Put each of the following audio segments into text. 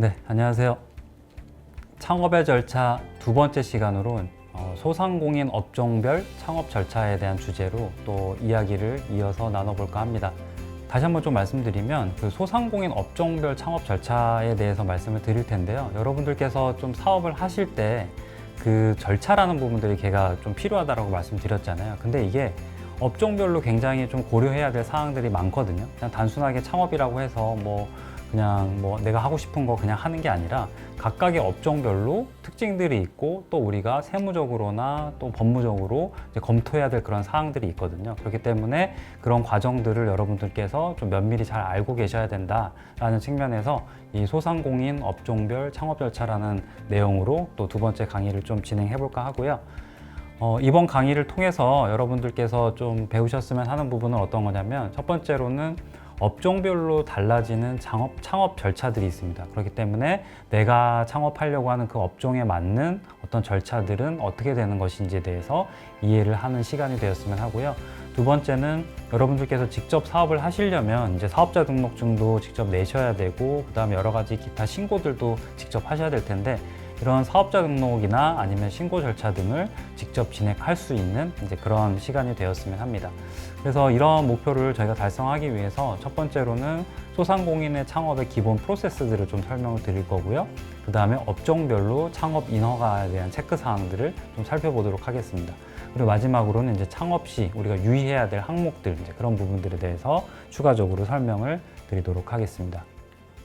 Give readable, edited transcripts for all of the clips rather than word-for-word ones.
네, 안녕하세요. 창업의 절차 두 번째 시간으로 소상공인 업종별 창업 절차에 대한 주제로 또 이야기를 이어서 나눠볼까 합니다. 다시 한번 좀 말씀드리면 그 소상공인 업종별 창업 절차에 대해서 말씀을 드릴 텐데요. 여러분들께서 좀 사업을 하실 때 그 절차라는 부분들이 걔가 좀 필요하다고 말씀드렸잖아요. 근데 이게 업종별로 굉장히 좀 고려해야 될 사항들이 많거든요. 그냥 단순하게 창업이라고 해서 그냥 내가 하고 싶은 거 그냥 하는 게 아니라 각각의 업종별로 특징들이 있고 또 우리가 세무적으로나 또 법무적으로 이제 검토해야 될 그런 사항들이 있거든요. 그렇기 때문에 그런 과정들을 여러분들께서 좀 면밀히 잘 알고 계셔야 된다라는 측면에서 이 소상공인 업종별 창업 절차라는 내용으로 또 두 번째 강의를 좀 진행해 볼까 하고요. 이번 강의를 통해서 여러분들께서 좀 배우셨으면 하는 부분은 어떤 거냐면 첫 번째로는 업종별로 달라지는 창업 절차들이 있습니다. 그렇기 때문에 내가 창업하려고 하는 그 업종에 맞는 어떤 절차들은 어떻게 되는 것인지에 대해서 이해를 하는 시간이 되었으면 하고요. 두 번째는 여러분들께서 직접 사업을 하시려면 이제 사업자 등록증도 직접 내셔야 되고 그다음에 여러 가지 기타 신고들도 직접 하셔야 될 텐데 이런 사업자 등록이나 아니면 신고 절차 등을 직접 진행할 수 있는 이제 그런 시간이 되었으면 합니다. 그래서 이런 목표를 저희가 달성하기 위해서 첫 번째로는 소상공인의 창업의 기본 프로세스들을 좀 설명을 드릴 거고요. 그 다음에 업종별로 창업 인허가에 대한 체크 사항들을 좀 살펴보도록 하겠습니다. 그리고 마지막으로는 이제 창업 시 우리가 유의해야 될 항목들, 이제 그런 부분들에 대해서 추가적으로 설명을 드리도록 하겠습니다.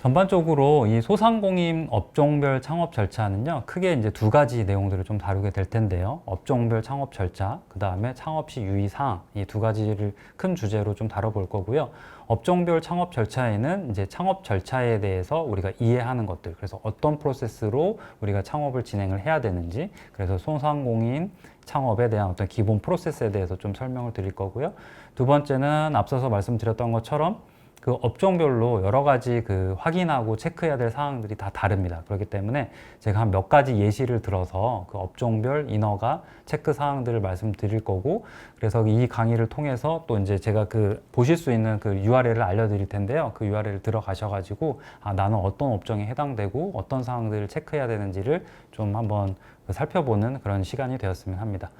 전반적으로 이 소상공인 업종별 창업 절차는요, 크게 이제 두 가지 내용들을 좀 다루게 될 텐데요. 업종별 창업 절차, 그 다음에 창업 시 유의사항, 이 두 가지를 큰 주제로 좀 다뤄볼 거고요. 업종별 창업 절차에는 이제 창업 절차에 대해서 우리가 이해하는 것들, 그래서 어떤 프로세스로 우리가 창업을 진행을 해야 되는지, 그래서 소상공인 창업에 대한 어떤 기본 프로세스에 대해서 좀 설명을 드릴 거고요. 두 번째는 앞서서 말씀드렸던 것처럼 그 업종별로 여러 가지 그 확인하고 체크해야 될 사항들이 다 다릅니다. 그렇기 때문에 제가 한 몇 가지 예시를 들어서 그 업종별 인허가 체크 사항들을 말씀드릴 거고, 그래서 이 강의를 통해서 또 이제 제가 그 보실 수 있는 그 URL을 알려드릴 텐데요. 그 URL을 들어가셔가지고 나는 어떤 업종에 해당되고 어떤 사항들을 체크해야 되는지를 좀 한번 살펴보는 그런 시간이 되었으면 합니다.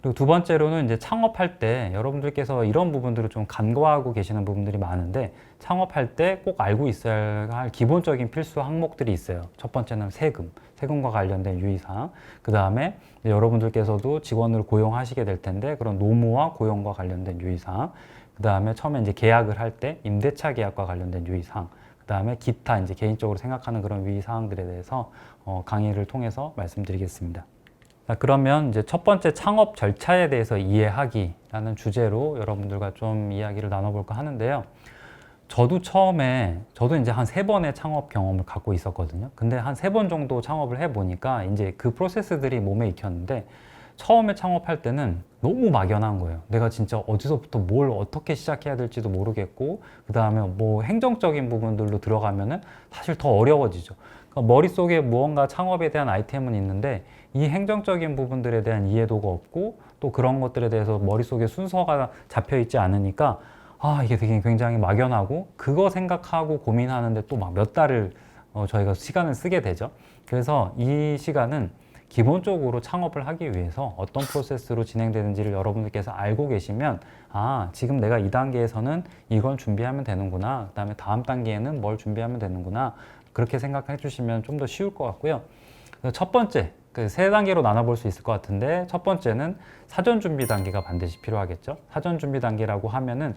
그리고 두 번째로는 이제 창업할 때 여러분들께서 이런 부분들을 좀 간과하고 계시는 부분들이 많은데, 창업할 때 꼭 알고 있어야 할 기본적인 필수 항목들이 있어요. 첫 번째는 세금과 관련된 유의사항. 그 다음에 여러분들께서도 직원을 고용하시게 될 텐데 그런 노무와 고용과 관련된 유의사항. 그 다음에 처음에 이제 계약을 할 때 임대차 계약과 관련된 유의사항. 그 다음에 기타 이제 개인적으로 생각하는 그런 유의사항들에 대해서 강의를 통해서 말씀드리겠습니다. 자, 그러면 이제 첫 번째 창업 절차에 대해서 이해하기라는 주제로 여러분들과 좀 이야기를 나눠볼까 하는데요. 저도 이제 한 3번의 창업 경험을 갖고 있었거든요. 근데 한 3번 정도 창업을 해보니까 이제 그 프로세스들이 몸에 익혔는데, 처음에 창업할 때는 너무 막연한 거예요. 내가 진짜 어디서부터 뭘 어떻게 시작해야 될지도 모르겠고, 그 다음에 행정적인 부분들로 들어가면은 사실 더 어려워지죠. 그러니까 머릿속에 무언가 창업에 대한 아이템은 있는데 이 행정적인 부분들에 대한 이해도가 없고 또 그런 것들에 대해서 머릿속에 순서가 잡혀 있지 않으니까 이게 되게 굉장히 막연하고, 그거 생각하고 고민하는데 또 막 몇 달을 저희가 시간을 쓰게 되죠. 그래서 이 시간은 기본적으로 창업을 하기 위해서 어떤 프로세스로 진행되는지를 여러분들께서 알고 계시면 지금 내가 이 단계에서는 이걸 준비하면 되는구나, 그 다음에 다음 단계에는 뭘 준비하면 되는구나, 그렇게 생각해 주시면 좀 더 쉬울 것 같고요. 첫 번째, 그 3단계로 나눠볼 수 있을 것 같은데, 첫 번째는 사전 준비 단계가 반드시 필요하겠죠. 사전 준비 단계라고 하면은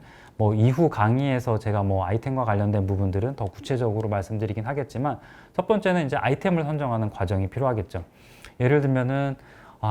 이후 강의에서 제가 아이템과 관련된 부분들은 더 구체적으로 말씀드리긴 하겠지만, 첫 번째는 이제 아이템을 선정하는 과정이 필요하겠죠. 예를 들면은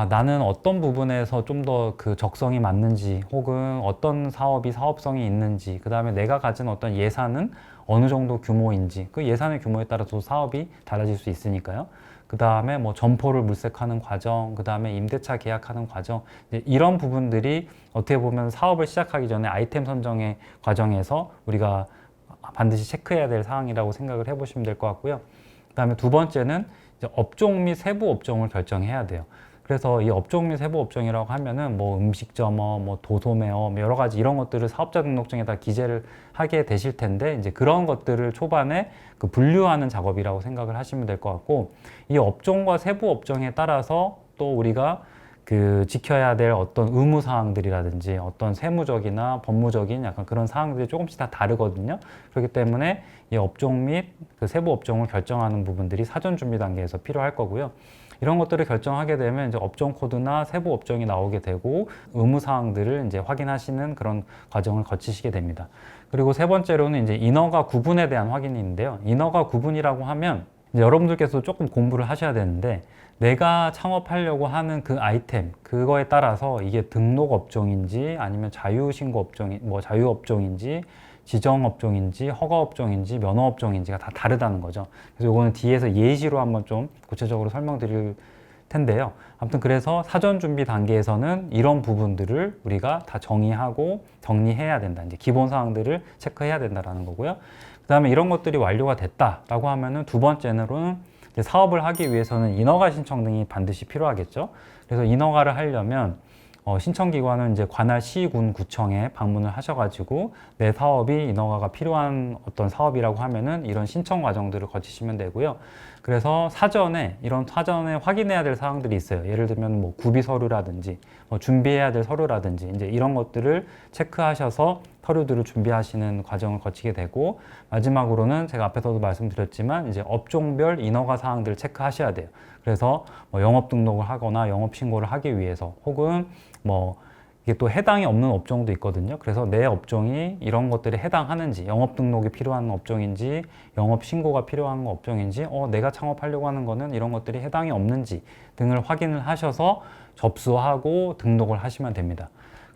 나는 어떤 부분에서 좀 더 그 적성이 맞는지, 혹은 어떤 사업이 사업성이 있는지, 그 다음에 내가 가진 어떤 예산은 어느 정도 규모인지, 그 예산의 규모에 따라서 사업이 달라질 수 있으니까요. 그 다음에 점포를 물색하는 과정, 그 다음에 임대차 계약하는 과정, 이런 부분들이 어떻게 보면 사업을 시작하기 전에 아이템 선정의 과정에서 우리가 반드시 체크해야 될 사항이라고 생각을 해보시면 될 것 같고요. 그 다음에 두 번째는 이제 업종 및 세부 업종을 결정해야 돼요. 그래서 이 업종 및 세부 업종이라고 하면은 뭐 음식점업, 뭐 도소매업, 여러 가지 이런 것들을 사업자 등록증에다 기재를 하게 되실 텐데, 이제 그런 것들을 초반에 그 분류하는 작업이라고 생각을 하시면 될 것 같고, 이 업종과 세부 업종에 따라서 또 우리가 그 지켜야 될 어떤 의무 사항들이라든지 어떤 세무적이나 법무적인 약간 그런 사항들이 조금씩 다 다르거든요. 그렇기 때문에 이 업종 및 그 세부 업종을 결정하는 부분들이 사전 준비 단계에서 필요할 거고요. 이런 것들을 결정하게 되면 이제 업종 코드나 세부 업종이 나오게 되고 의무 사항들을 이제 확인하시는 그런 과정을 거치시게 됩니다. 그리고 세 번째로는 이제 인허가 구분에 대한 확인이 있는데요. 인허가 구분이라고 하면 이제 여러분들께서 조금 공부를 하셔야 되는데, 내가 창업하려고 하는 그 아이템, 그거에 따라서 이게 등록 업종인지 아니면 자유신고 업종이 뭐 자유 업종인지 지정 업종인지 허가 업종인지 면허 업종인지가 다 다르다는 거죠. 그래서 이거는 뒤에서 예시로 한번 좀 구체적으로 설명드릴 텐데요. 아무튼 그래서 사전 준비 단계에서는 이런 부분들을 우리가 다 정의하고 정리해야 된다. 이제 기본 사항들을 체크해야 된다라는 거고요. 그다음에 이런 것들이 완료가 됐다라고 하면은 두 번째로는 사업을 하기 위해서는 인허가 신청 등이 반드시 필요하겠죠. 그래서 인허가를 하려면 신청기관은 이제 관할 시, 군, 구청에 방문을 하셔가지고 내 사업이 인허가가 필요한 어떤 사업이라고 하면은 이런 신청 과정들을 거치시면 되고요. 그래서 이런 사전에 확인해야 될 사항들이 있어요. 예를 들면 뭐 구비 서류라든지 준비해야 될 서류라든지 이제 이런 것들을 체크하셔서 서류들을 준비하시는 과정을 거치게 되고, 마지막으로는 제가 앞에서도 말씀드렸지만 이제 업종별 인허가 사항들을 체크하셔야 돼요. 그래서 뭐 영업 등록을 하거나 영업 신고를 하기 위해서, 혹은 뭐 이게 또 해당이 없는 업종도 있거든요. 그래서 내 업종이 이런 것들에 해당하는지, 영업 등록이 필요한 업종인지 영업 신고가 필요한 업종인지, 내가 창업하려고 하는 거는 이런 것들이 해당이 없는지 등을 확인을 하셔서 접수하고 등록을 하시면 됩니다.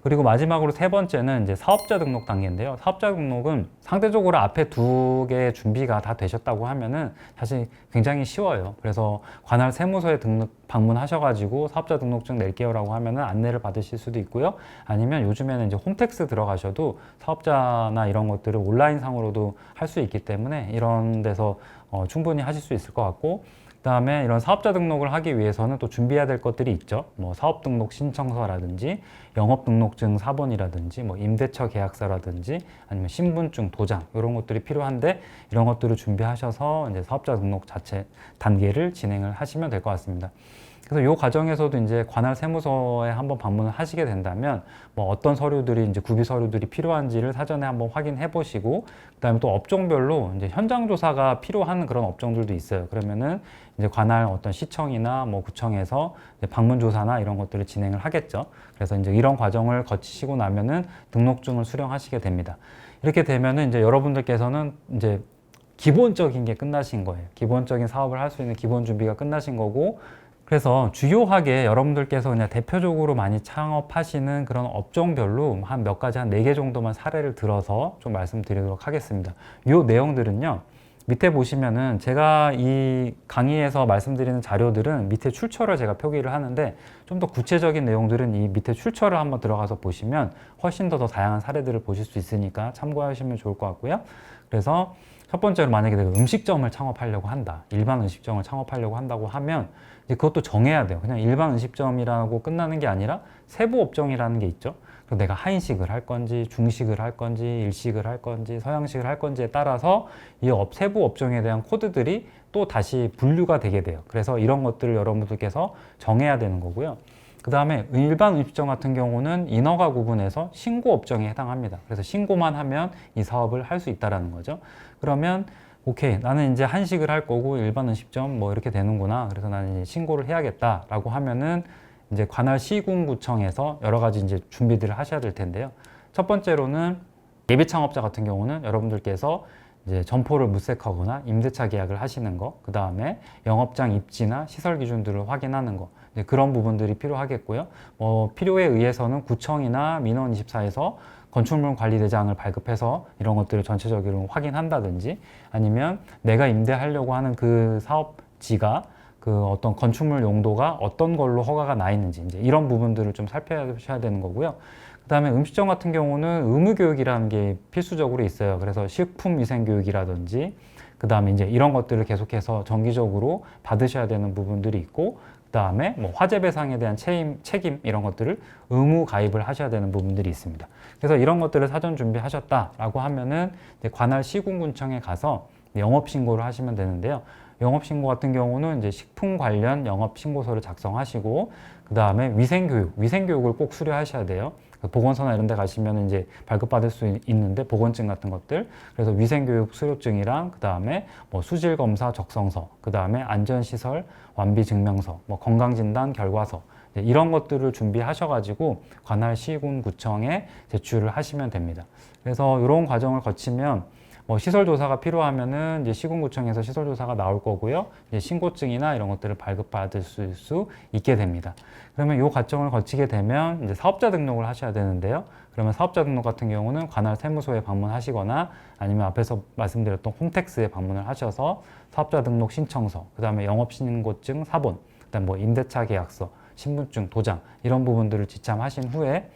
그리고 마지막으로 세 번째는 이제 사업자 등록 단계인데요. 사업자 등록은 상대적으로 앞에 두 개의 준비가 다 되셨다고 하면은 사실 굉장히 쉬워요. 그래서 관할 세무서에 방문하셔가지고 사업자 등록증 낼게요라고 하면은 안내를 받으실 수도 있고요. 아니면 요즘에는 이제 홈택스 들어가셔도 사업자나 이런 것들을 온라인 상으로도 할 수 있기 때문에 이런 데서 충분히 하실 수 있을 것 같고, 그다음에 이런 사업자 등록을 하기 위해서는 또 준비해야 될 것들이 있죠. 뭐 사업 등록 신청서라든지 영업 등록증 사본이라든지 뭐 임대차 계약서라든지 아니면 신분증 도장, 이런 것들이 필요한데, 이런 것들을 준비하셔서 이제 사업자 등록 자체 단계를 진행을 하시면 될 것 같습니다. 그래서 이 과정에서도 이제 관할 세무서에 한번 방문을 하시게 된다면 뭐 어떤 서류들이 이제 구비 서류들이 필요한지를 사전에 한번 확인해 보시고, 그다음에 또 업종별로 이제 현장 조사가 필요한 그런 업종들도 있어요. 그러면은 이제 관할 어떤 시청이나 뭐 구청에서 이제 방문 조사나 이런 것들을 진행을 하겠죠. 그래서 이제 이런 과정을 거치시고 나면은 등록증을 수령하시게 됩니다. 이렇게 되면은 이제 여러분들께서는 이제 기본적인 게 끝나신 거예요. 기본적인 사업을 할 수 있는 기본 준비가 끝나신 거고, 그래서 주요하게 여러분들께서 그냥 대표적으로 많이 창업하시는 그런 업종별로 한 몇 가지, 한 4개 정도만 사례를 들어서 좀 말씀드리도록 하겠습니다. 이 내용들은요, 밑에 보시면은 제가 이 강의에서 말씀드리는 자료들은 밑에 출처를 제가 표기를 하는데, 좀 더 구체적인 내용들은 이 밑에 출처를 한번 들어가서 보시면 훨씬 더 다양한 사례들을 보실 수 있으니까 참고하시면 좋을 것 같고요. 그래서 첫 번째로 만약에 내가 음식점을 창업하려고 한다, 일반 음식점을 창업하려고 한다고 하면 이제 그것도 정해야 돼요. 그냥 일반 음식점이라고 끝나는 게 아니라 세부 업종이라는 게 있죠. 그래서 내가 한식을 할 건지 중식을 할 건지 일식을 할 건지 서양식을 할 건지에 따라서 이 세부 업종에 대한 코드들이 또 다시 분류가 되게 돼요. 그래서 이런 것들을 여러분들께서 정해야 되는 거고요. 그 다음에 일반 음식점 같은 경우는 인허가 구분에서 신고 업종에 해당합니다. 그래서 신고만 하면 이 사업을 할 수 있다는 거죠. 그러면 오케이, 나는 이제 한식을 할 거고 일반 음식점 뭐 이렇게 되는구나. 그래서 나는 이제 신고를 해야겠다라고 하면은 이제 관할 시군구청에서 여러 가지 이제 준비들을 하셔야 될 텐데요. 첫 번째로는 예비 창업자 같은 경우는 여러분들께서 이제 점포를 물색하거나 임대차 계약을 하시는 거, 그 다음에 영업장 입지나 시설 기준들을 확인하는 거, 이제 그런 부분들이 필요하겠고요. 필요에 의해서는 구청이나 민원24에서 건축물 관리대장을 발급해서 이런 것들을 전체적으로 확인한다든지, 아니면 내가 임대하려고 하는 그 사업지가 그 어떤 건축물 용도가 어떤 걸로 허가가 나 있는지, 이제 이런 부분들을 좀 살펴야 되는 거고요. 그 다음에 음식점 같은 경우는 의무교육이라는 게 필수적으로 있어요. 그래서 식품위생교육이라든지, 그 다음에 이제 이런 것들을 계속해서 정기적으로 받으셔야 되는 부분들이 있고, 그 그다음에 뭐 화재 배상에 대한 책임 이런 것들을 의무 가입을 하셔야 되는 부분들이 있습니다. 그래서 이런 것들을 사전 준비하셨다라고 하면은 이제 관할 시군구청에 가서 영업 신고를 하시면 되는데요. 영업 신고 같은 경우는 이제 식품 관련 영업 신고서를 작성하시고 그다음에 위생교육을 꼭 수료하셔야 돼요. 보건소나 이런 데 가시면 이제 발급받을 수 있는데 보건증 같은 것들, 그래서 위생교육 수료증이랑 그다음에 뭐 수질검사 적성서, 그다음에 안전시설 완비 증명서, 뭐 건강진단 결과서, 이런 것들을 준비하셔가지고 관할 시군구청에 제출을 하시면 됩니다. 그래서 이런 과정을 거치면 뭐 시설 조사가 필요하면은 이제 시군구청에서 시설 조사가 나올 거고요. 이제 신고증이나 이런 것들을 발급받을 수 있게 됩니다. 그러면 이 과정을 거치게 되면 이제 사업자 등록을 하셔야 되는데요. 그러면 사업자 등록 같은 경우는 관할 세무소에 방문하시거나 아니면 앞에서 말씀드렸던 홈택스에 방문을 하셔서 사업자 등록 신청서, 그다음에 영업신고증 사본, 그다음 뭐 임대차 계약서, 신분증, 도장 이런 부분들을 지참하신 후에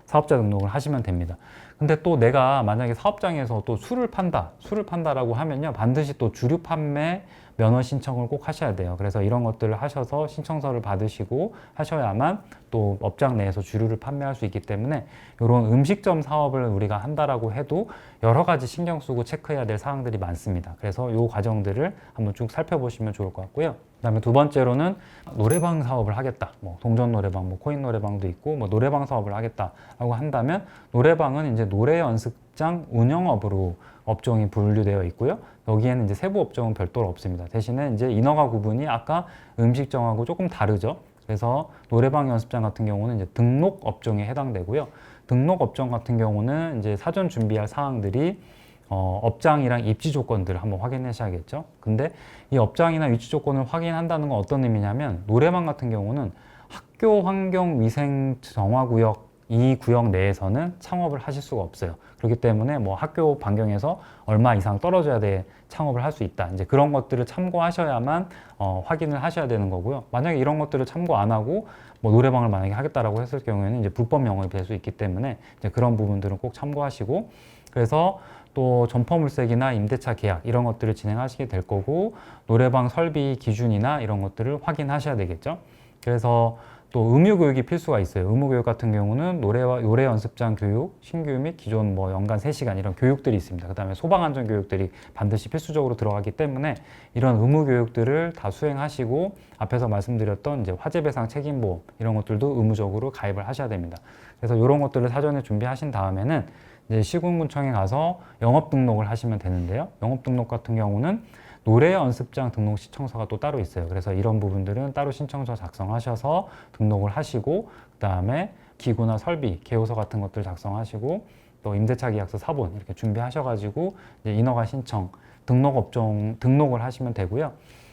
사업자 등록을 하시면 됩니다. 근데 또 내가 만약에 사업장에서 또 술을 판다라고 하면요, 반드시 또 주류 판매 면허 신청을 꼭 하셔야 돼요. 그래서 이런 것들을 하셔서 신청서를 받으시고 하셔야만 또 업장 내에서 주류를 판매할 수 있기 때문에 이런 음식점 사업을 우리가 한다라고 해도 여러 가지 신경 쓰고 체크해야 될 사항들이 많습니다. 그래서 이 과정들을 한번 쭉 살펴보시면 좋을 것 같고요. 그다음에 두 번째로는 노래방 사업을 하겠다. 뭐 동전 노래방, 뭐 코인 노래방도 있고 뭐 노래방 사업을 하겠다라고 한다면 노래방은 이제 노래 연습장 운영업으로 업종이 분류되어 있고요. 여기에는 이제 세부 업종은 별도로 없습니다. 대신에 이제 인허가 구분이 아까 음식점하고 조금 다르죠. 그래서 노래방 연습장 같은 경우는 이제 등록 업종에 해당되고요. 등록 업종 같은 경우는 이제 사전 준비할 사항들이 업장이랑 입지 조건들을 한번 확인하셔야겠죠. 근데 이 업장이나 입지 조건을 확인한다는 건 어떤 의미냐면 노래방 같은 경우는 학교 환경 위생 정화구역 이 구역 내에서는 창업을 하실 수가 없어요. 그렇기 때문에 뭐 학교 반경에서 얼마 이상 떨어져야 돼 창업을 할 수 있다. 이제 그런 것들을 참고하셔야만 확인을 하셔야 되는 거고요. 만약에 이런 것들을 참고 안 하고 뭐 노래방을 만약에 하겠다라고 했을 경우에는 이제 불법 영업이 될 수 있기 때문에 이제 그런 부분들은 꼭 참고하시고, 그래서 또 점포물색이나 임대차 계약 이런 것들을 진행하시게 될 거고 노래방 설비 기준이나 이런 것들을 확인하셔야 되겠죠. 그래서 또 의무교육이 필수가 있어요. 의무교육 같은 경우는 노래 연습장 교육, 신규 및 기존 뭐 연간 3시간 이런 교육들이 있습니다. 그 다음에 소방안전 교육들이 반드시 필수적으로 들어가기 때문에 이런 의무교육들을 다 수행하시고 앞에서 말씀드렸던 이제 화재배상 책임보험 이런 것들도 의무적으로 가입을 하셔야 됩니다. 그래서 이런 것들을 사전에 준비하신 다음에는 이제 시군구청에 가서 영업 등록을 하시면 되는데요. 영업 등록 같은 경우는 노래 연습장 등록 신청서가 또 따로 있어요. 그래서 이런 부분들은 따로 신청서 작성하셔서 등록을 하시고 그다음에 기구나 설비, 개요서 같은 것들 작성하시고 또 임대차 계약서 사본 이렇게 준비하셔가지고 이제 인허가 신청, 등록을 하시면 되고요.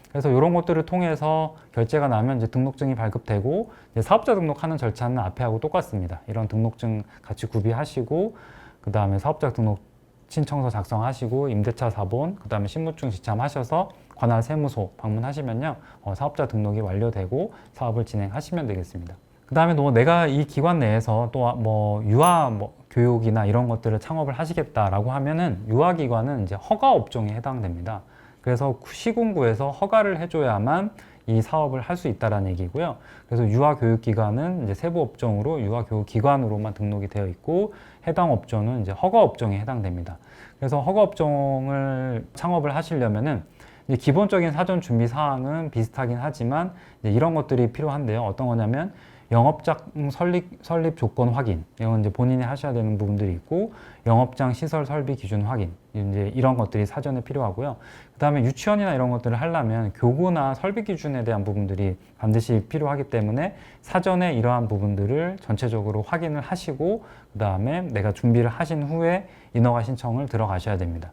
그래서 이런 것들을 통해서 결제가 나면 이제 등록증이 발급되고 이제 사업자 등록하는 절차는 앞에 하고 똑같습니다. 이런 등록증 같이 구비하시고 그 다음에 사업자 등록 신청서 작성하시고 임대차 사본, 그 다음에 신분증 지참하셔서 관할 세무소 방문하시면요 사업자 등록이 완료되고 사업을 진행하시면 되겠습니다. 그 다음에 또 내가 이 기관 내에서 또 뭐 유아 교육이나 이런 것들을 창업을 하시겠다라고 하면은 유아기관은 이제 허가 업종에 해당됩니다. 그래서 시군구에서 허가를 해줘야만 이 사업을 할 수 있다라는 얘기고요. 그래서 유아교육기관은 이제 세부 업종으로 유아교육기관으로만 등록이 되어 있고 해당 업종은 이제 허가 업종에 해당됩니다. 그래서 허가 업종을 창업을 하시려면은 이제 기본적인 사전 준비 사항은 비슷하긴 하지만 이제 이런 것들이 필요한데요. 어떤 거냐면 영업장 설립 조건 확인, 이건 이제 본인이 하셔야 되는 부분들이 있고, 영업장 시설 설비 기준 확인, 이제 이런 것들이 사전에 필요하고요. 그 다음에 유치원이나 이런 것들을 하려면 교구나 설비 기준에 대한 부분들이 반드시 필요하기 때문에 사전에 이러한 부분들을 전체적으로 확인을 하시고, 그 다음에 내가 준비를 하신 후에 인허가 신청을 들어가셔야 됩니다.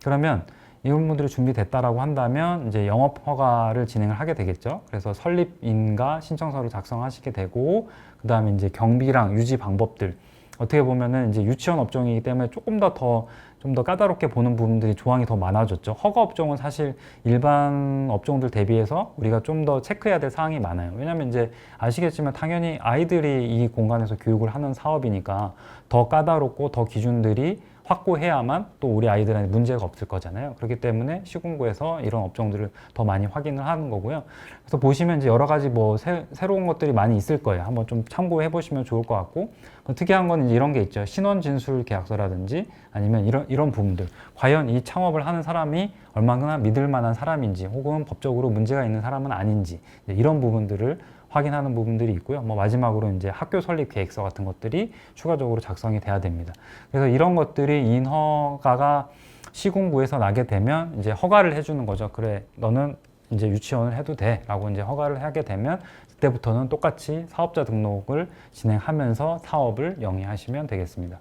그러면 이런 분들이 준비됐다라고 한다면 이제 영업 허가를 진행을 하게 되겠죠. 그래서 설립인가 신청서를 작성하시게 되고, 그 다음에 이제 경비랑 유지 방법들, 어떻게 보면은 이제 유치원 업종이기 때문에 조금 더 까다롭게 보는 부분들이 조항이 더 많아졌죠. 허가 업종은 사실 일반 업종들 대비해서 우리가 좀 더 체크해야 될 사항이 많아요. 왜냐하면 이제 아시겠지만 당연히 아이들이 이 공간에서 교육을 하는 사업이니까 더 까다롭고 더 기준들이 확고해야만 또 우리 아이들한테 문제가 없을 거잖아요. 그렇기 때문에 시군구에서 이런 업종들을 더 많이 확인을 하는 거고요. 그래서 보시면 이제 여러 가지 뭐 새로운 것들이 많이 있을 거예요. 한번 좀 참고해 보시면 좋을 것 같고, 특이한 건 이제 이런 게 있죠. 신원 진술 계약서라든지 아니면 이런 부분들. 과연 이 창업을 하는 사람이 얼마나 믿을 만한 사람인지, 혹은 법적으로 문제가 있는 사람은 아닌지, 이런 부분들을 확인하는 부분들이 있고요. 뭐 마지막으로 이제 학교 설립 계획서 같은 것들이 추가적으로 작성이 돼야 됩니다. 그래서 이런 것들이 인허가가 시군구에서 나게 되면 이제 허가를 해주는 거죠. 그래, 너는 이제 유치원을 해도 돼 라고 이제 허가를 하게 되면 그때부터는 똑같이 사업자 등록을 진행하면서 사업을 영위하시면 되겠습니다.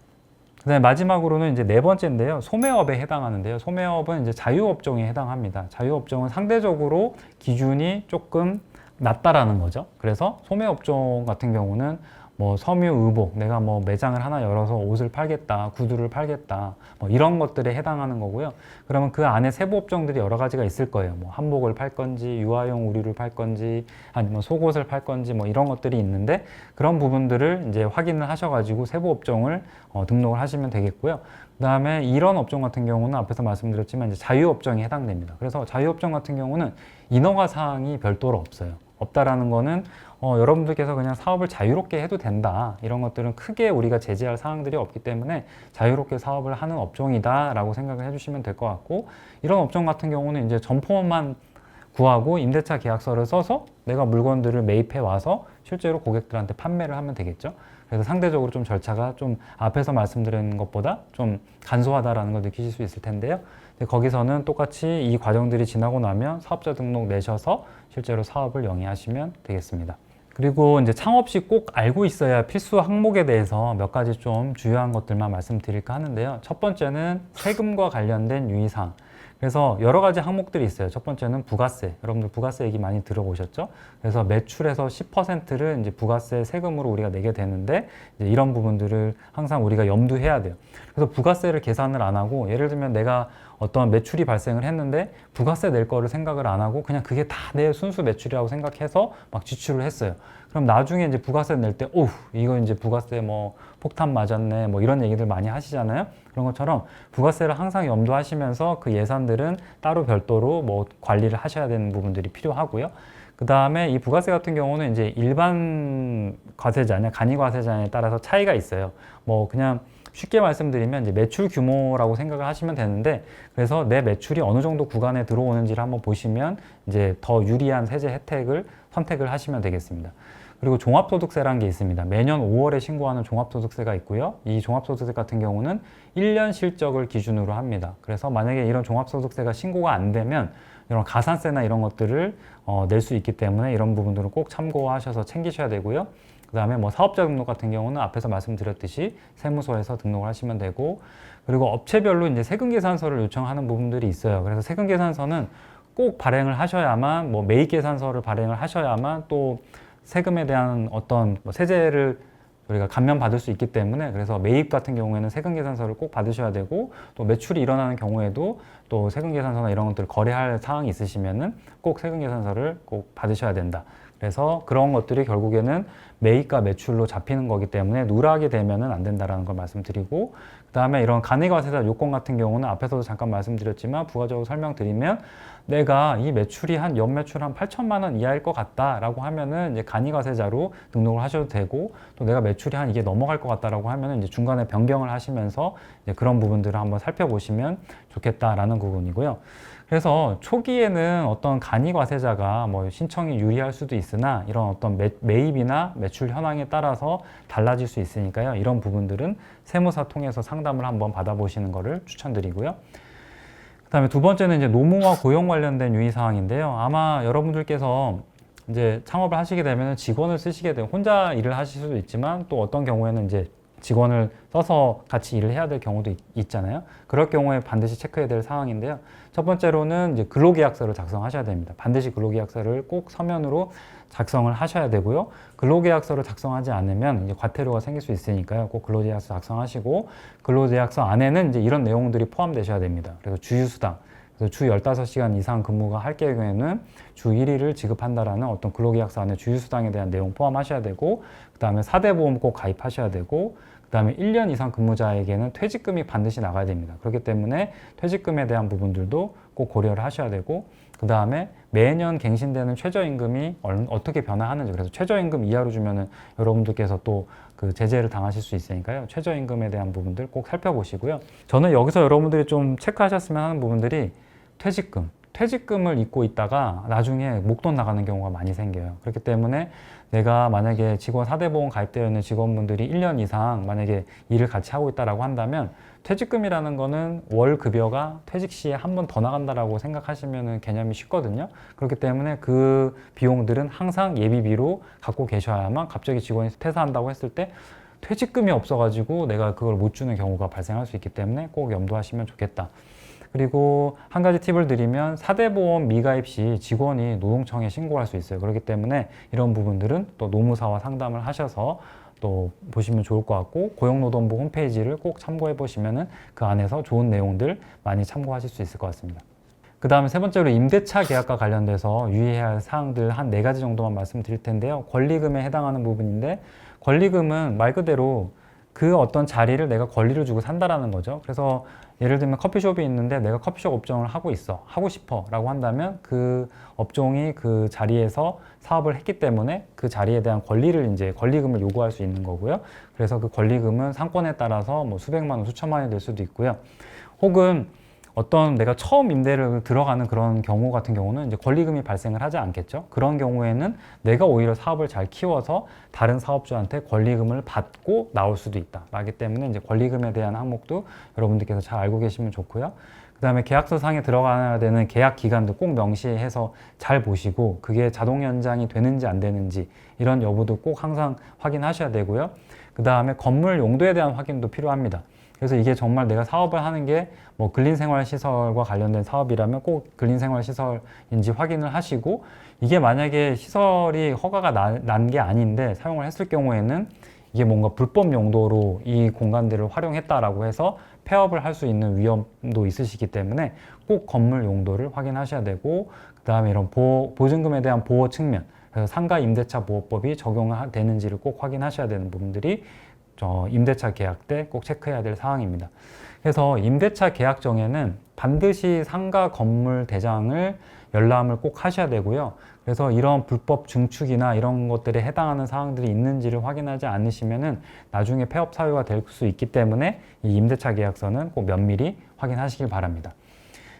그다음에 마지막으로는 이제 네 번째인데요. 소매업에 해당하는데요. 소매업은 이제 자유업종에 해당합니다. 자유업종은 상대적으로 기준이 조금 낮다라는 거죠. 그래서 소매업종 같은 경우는 뭐 섬유, 의복, 내가 뭐 매장을 하나 열어서 옷을 팔겠다, 구두를 팔겠다, 뭐 이런 것들에 해당하는 거고요. 그러면 그 안에 세부 업종들이 여러 가지가 있을 거예요. 뭐 한복을 팔 건지, 유아용 의류를 팔 건지, 아니면 속옷을 팔 건지, 뭐 이런 것들이 있는데 그런 부분들을 이제 확인을 하셔가지고 세부 업종을 등록을 하시면 되겠고요. 그다음에 이런 업종 같은 경우는 앞에서 말씀드렸지만 이제 자유업종에 해당됩니다. 그래서 자유업종 같은 경우는 인허가 사항이 별도로 없어요. 없다라는 거는 여러분들께서 그냥 사업을 자유롭게 해도 된다. 이런 것들은 크게 우리가 제재할 사항들이 없기 때문에 자유롭게 사업을 하는 업종이다라고 생각을 해주시면 될 것 같고, 이런 업종 같은 경우는 이제 점포만 구하고 임대차 계약서를 써서 내가 물건들을 매입해 와서 실제로 고객들한테 판매를 하면 되겠죠. 그래서 상대적으로 좀 절차가 좀 앞에서 말씀드린 것보다 좀 간소하다라는 걸 느끼실 수 있을 텐데요. 거기서는 똑같이 이 과정들이 지나고 나면 사업자 등록 내셔서 실제로 사업을 영위하시면 되겠습니다. 그리고 이제 창업 시 꼭 알고 있어야 필수 항목에 대해서 몇 가지 좀 주요한 것들만 말씀드릴까 하는데요. 첫 번째는 세금과 관련된 유의사항. 그래서 여러 가지 항목들이 있어요. 첫 번째는 부가세. 여러분들 부가세 얘기 많이 들어보셨죠? 그래서 매출에서 10%를 이제 부가세 세금으로 우리가 내게 되는데, 이제 이런 부분들을 항상 우리가 염두해야 돼요. 그래서 부가세를 계산을 안 하고, 예를 들면 내가 어떤 매출이 발생을 했는데 부가세 낼 거를 생각을 안 하고 그냥 그게 다 내 순수 매출이라고 생각해서 막 지출을 했어요. 그럼 나중에 이제 부가세 낼 때, 이거 이제 부가세 뭐 폭탄 맞았네, 뭐 이런 얘기들 많이 하시잖아요. 그런 것처럼 부가세를 항상 염두하시면서 그 예산들은 따로 별도로 뭐 관리를 하셔야 되는 부분들이 필요하고요. 그 다음에 이 부가세 같은 경우는 이제 일반 과세자냐, 간이과세자냐에 따라서 차이가 있어요. 뭐 그냥 쉽게 말씀드리면 이제 매출 규모라고 생각을 하시면 되는데, 그래서 내 매출이 어느 정도 구간에 들어오는지를 한번 보시면 이제 더 유리한 세제 혜택을 선택을 하시면 되겠습니다. 그리고 종합소득세라는 게 있습니다. 매년 5월에 신고하는 종합소득세가 있고요. 이 종합소득세 같은 경우는 1년 실적을 기준으로 합니다. 그래서 만약에 이런 종합소득세가 신고가 안 되면 이런 가산세나 이런 것들을 낼 수 있기 때문에 이런 부분들은 꼭 참고하셔서 챙기셔야 되고요. 그 다음에 뭐 사업자 등록 같은 경우는 앞에서 말씀드렸듯이 세무서에서 등록을 하시면 되고, 그리고 업체별로 이제 세금계산서를 요청하는 부분들이 있어요. 그래서 세금계산서는 꼭 발행을 하셔야만, 뭐 매입계산서를 발행을 하셔야만 또 세금에 대한 어떤 뭐 세제를 우리가 감면받을 수 있기 때문에, 그래서 매입 같은 경우에는 세금계산서를 꼭 받으셔야 되고, 또 매출이 일어나는 경우에도 또 세금계산서나 이런 것들을 거래할 사항이 있으시면은 꼭 세금계산서를 꼭 받으셔야 된다. 그래서 그런 것들이 결국에는 매입과 매출로 잡히는 거기 때문에 누락이 되면은 안 된다라는 걸 말씀드리고, 그 다음에 이런 간이과세자 요건 같은 경우는 앞에서도 잠깐 말씀드렸지만 부가적으로 설명드리면, 내가 이 매출이 한 연매출 한 8천만 원 이하일 것 같다라고 하면은 이제 간이과세자로 등록을 하셔도 되고, 또 내가 매출이 한 이게 넘어갈 것 같다라고 하면은 이제 중간에 변경을 하시면서 이제 그런 부분들을 한번 살펴보시면 좋겠다라는 부분이고요. 그래서 초기에는 어떤 간이과세자가 뭐 신청이 유리할 수도 있으나 이런 어떤 매입이나 매출 현황에 따라서 달라질 수 있으니까요. 이런 부분들은 세무사 통해서 상담을 한번 받아보시는 것을 추천드리고요. 그다음에 두 번째는 이제 노무와 고용 관련된 유의사항인데요. 아마 여러분들께서 이제 창업을 하시게 되면 직원을 쓰시게 되면 혼자 일을 하실 수도 있지만, 또 어떤 경우에는 이제 직원을 써서 같이 일을 해야 될 경우도 있잖아요. 그럴 경우에 반드시 체크해야 될 사항인데요. 첫 번째로는 이제 근로계약서를 작성하셔야 됩니다. 반드시 근로계약서를 꼭 서면으로 작성을 하셔야 되고요. 근로계약서를 작성하지 않으면 이제 과태료가 생길 수 있으니까요. 꼭 근로계약서 작성하시고, 근로계약서 안에는 이제 이런 내용들이 포함되셔야 됩니다. 그래서 주휴수당, 그래서 그래서 주 15시간 이상 근무가 할 경우에는 주 1일을 지급한다라는 어떤 근로계약서 안에 주휴수당에 대한 내용 포함하셔야 되고, 그 다음에 4대 보험 꼭 가입하셔야 되고, 그 다음에 1년 이상 근무자에게는 퇴직금이 반드시 나가야 됩니다. 그렇기 때문에 퇴직금에 대한 부분들도 꼭 고려를 하셔야 되고, 그 다음에 매년 갱신되는 최저임금이 어떻게 변화하는지, 그래서 최저임금 이하로 주면은 여러분들께서 또 그 제재를 당하실 수 있으니까요. 최저임금에 대한 부분들 꼭 살펴보시고요. 저는 여기서 여러분들이 좀 체크하셨으면 하는 부분들이 퇴직금을 잊고 있다가 나중에 목돈 나가는 경우가 많이 생겨요. 그렇기 때문에 내가 만약에 직원 4대 보험 가입되어 있는 직원분들이 1년 이상 만약에 일을 같이 하고 있다라고 한다면 퇴직금이라는 거는 월 급여가 퇴직 시에 한 번 더 나간다라고 생각하시면 개념이 쉽거든요. 그렇기 때문에 그 비용들은 항상 예비비로 갖고 계셔야만 갑자기 직원이 퇴사한다고 했을 때 퇴직금이 없어가지고 내가 그걸 못 주는 경우가 발생할 수 있기 때문에 꼭 염두하시면 좋겠다. 그리고 한 가지 팁을 드리면 4대 보험 미가입 시 직원이 노동청에 신고할 수 있어요. 그렇기 때문에 이런 부분들은 또 노무사와 상담을 하셔서 또 보시면 좋을 것 같고, 고용노동부 홈페이지를 꼭 참고해 보시면은 그 안에서 좋은 내용들 많이 참고하실 수 있을 것 같습니다. 그 다음에 세 번째로 임대차 계약과 관련돼서 유의해야 할 사항들 한 4가지 정도만 말씀드릴 텐데요. 권리금에 해당하는 부분인데, 권리금은 말 그대로 그 어떤 자리를 내가 권리를 주고 산다라는 거죠. 그래서 예를 들면 커피숍이 있는데 내가 커피숍 업종을 하고 싶어 라고 한다면 그 업종이 그 자리에서 사업을 했기 때문에 그 자리에 대한 권리를 이제 권리금을 요구할 수 있는 거고요. 그래서 그 권리금은 상권에 따라서 뭐 수백만 원, 수천만 원이 될 수도 있고요. 혹은 어떤 내가 처음 임대를 들어가는 그런 경우 같은 경우는 이제 권리금이 발생을 하지 않겠죠. 그런 경우에는 내가 오히려 사업을 잘 키워서 다른 사업주한테 권리금을 받고 나올 수도 있다. 라기 때문에 이제 권리금에 대한 항목도 여러분들께서 잘 알고 계시면 좋고요. 그 다음에 계약서 상에 들어가야 되는 계약 기간도 꼭 명시해서 잘 보시고, 그게 자동 연장이 되는지 안 되는지 이런 여부도 꼭 항상 확인하셔야 되고요. 그 다음에 건물 용도에 대한 확인도 필요합니다. 그래서 이게 정말 내가 사업을 하는 게 뭐 근린생활시설과 관련된 사업이라면 꼭 근린생활시설인지 확인을 하시고, 이게 만약에 시설이 허가가 난 게 아닌데 사용을 했을 경우에는 이게 뭔가 불법 용도로 이 공간들을 활용했다라고 해서 폐업을 할 수 있는 위험도 있으시기 때문에 꼭 건물 용도를 확인하셔야 되고, 그 다음에 이런 보증금에 대한 보호 측면, 그래서 상가 임대차 보호법이 적용되는지를 꼭 확인하셔야 되는 부분들이 임대차 계약 때 꼭 체크해야 될 사항입니다. 그래서 임대차 계약정에는 반드시 상가 건물 대장을 열람을 꼭 하셔야 되고요. 그래서 이런 불법 증축이나 이런 것들에 해당하는 사항들이 있는지를 확인하지 않으시면은 나중에 폐업 사유가 될 수 있기 때문에 이 임대차 계약서는 꼭 면밀히 확인하시길 바랍니다.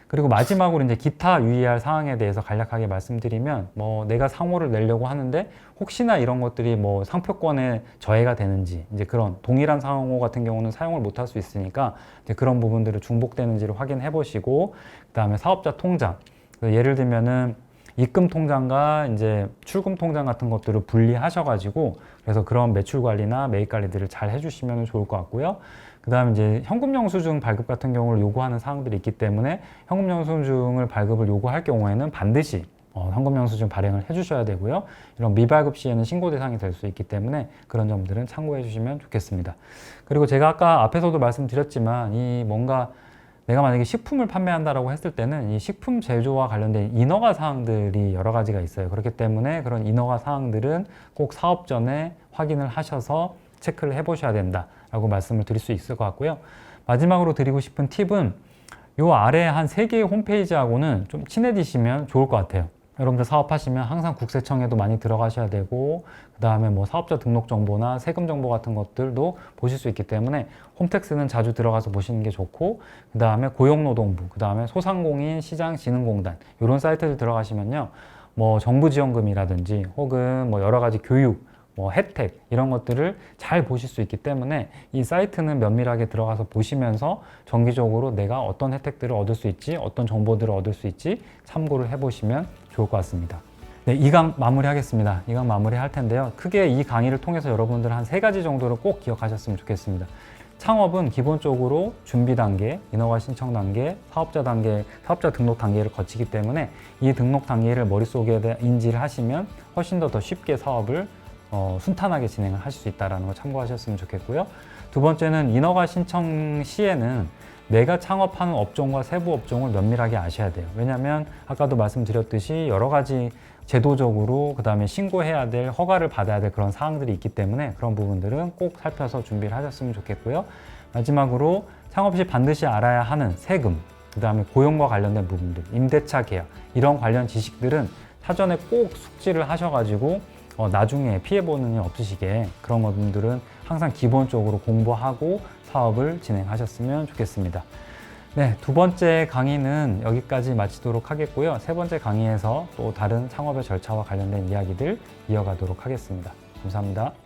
그리고 마지막으로 이제 기타 유의할 사항에 대해서 간략하게 말씀드리면, 뭐 내가 상호를 내려고 하는데 혹시나 이런 것들이 뭐 상표권에 저해가 되는지, 이제 그런 동일한 상호 같은 경우는 사용을 못 할 수 있으니까 이제 그런 부분들을 중복되는지를 확인해 보시고, 그다음에 사업자 통장, 예를 들면은 입금 통장과 이제 출금 통장 같은 것들을 분리하셔가지고, 그래서 그런 매출 관리나 매입 관리들을 잘 해주시면 좋을 것 같고요. 그 다음에 이제 현금 영수증 발급 같은 경우를 요구하는 사항들이 있기 때문에 현금 영수증을 발급을 요구할 경우에는 반드시 현금 영수증 발행을 해주셔야 되고요. 이런 미발급 시에는 신고 대상이 될 수 있기 때문에 그런 점들은 참고해 주시면 좋겠습니다. 그리고 제가 아까 앞에서도 말씀드렸지만, 이 뭔가 내가 만약에 식품을 판매한다라고 했을 때는 이 식품 제조와 관련된 인허가 사항들이 여러 가지가 있어요. 그렇기 때문에 그런 인허가 사항들은 꼭 사업 전에 확인을 하셔서 체크를 해보셔야 된다라고 말씀을 드릴 수 있을 것 같고요. 마지막으로 드리고 싶은 팁은 요 아래 한 3개의 홈페이지하고는 좀 친해지시면 좋을 것 같아요. 여러분들 사업하시면 항상 국세청에도 많이 들어가셔야 되고, 그 다음에 뭐 사업자 등록 정보나 세금 정보 같은 것들도 보실 수 있기 때문에 홈택스는 자주 들어가서 보시는 게 좋고, 그 다음에 고용노동부, 그 다음에 소상공인 시장진흥공단 이런 사이트들 들어가시면요, 뭐 정부 지원금이라든지 혹은 뭐 여러 가지 교육, 뭐 혜택 이런 것들을 잘 보실 수 있기 때문에 이 사이트는 면밀하게 들어가서 보시면서 정기적으로 내가 어떤 혜택들을 얻을 수 있지, 어떤 정보들을 얻을 수 있지 참고를 해보시면 좋을 것 같습니다. 네, 2강 마무리하겠습니다. 2강 마무리할 텐데요. 크게 이 강의를 통해서 여러분들 한 3가지 정도를 꼭 기억하셨으면 좋겠습니다. 창업은 기본적으로 준비 단계, 인허가 신청 단계, 사업자 단계, 사업자 등록 단계를 거치기 때문에 이 등록 단계를 머릿속에 인지를 하시면 훨씬 더 쉽게 사업을 순탄하게 진행을 하실 수 있다는 거 참고하셨으면 좋겠고요. 두 번째는 인허가 신청 시에는 내가 창업하는 업종과 세부 업종을 면밀하게 아셔야 돼요. 왜냐하면 아까도 말씀드렸듯이 여러 가지 제도적으로 그다음에 신고해야 될 허가를 받아야 될 그런 사항들이 있기 때문에 그런 부분들은 꼭 살펴서 준비를 하셨으면 좋겠고요. 마지막으로 창업 시 반드시 알아야 하는 세금, 그다음에 고용과 관련된 부분들, 임대차 계약 이런 관련 지식들은 사전에 꼭 숙지를 하셔가지고 나중에 피해보는 일 없으시게 그런 것들은 항상 기본적으로 공부하고 사업을 진행하셨으면 좋겠습니다. 네, 두 번째 강의는 여기까지 마치도록 하겠고요. 세 번째 강의에서 또 다른 창업의 절차와 관련된 이야기들 이어가도록 하겠습니다. 감사합니다.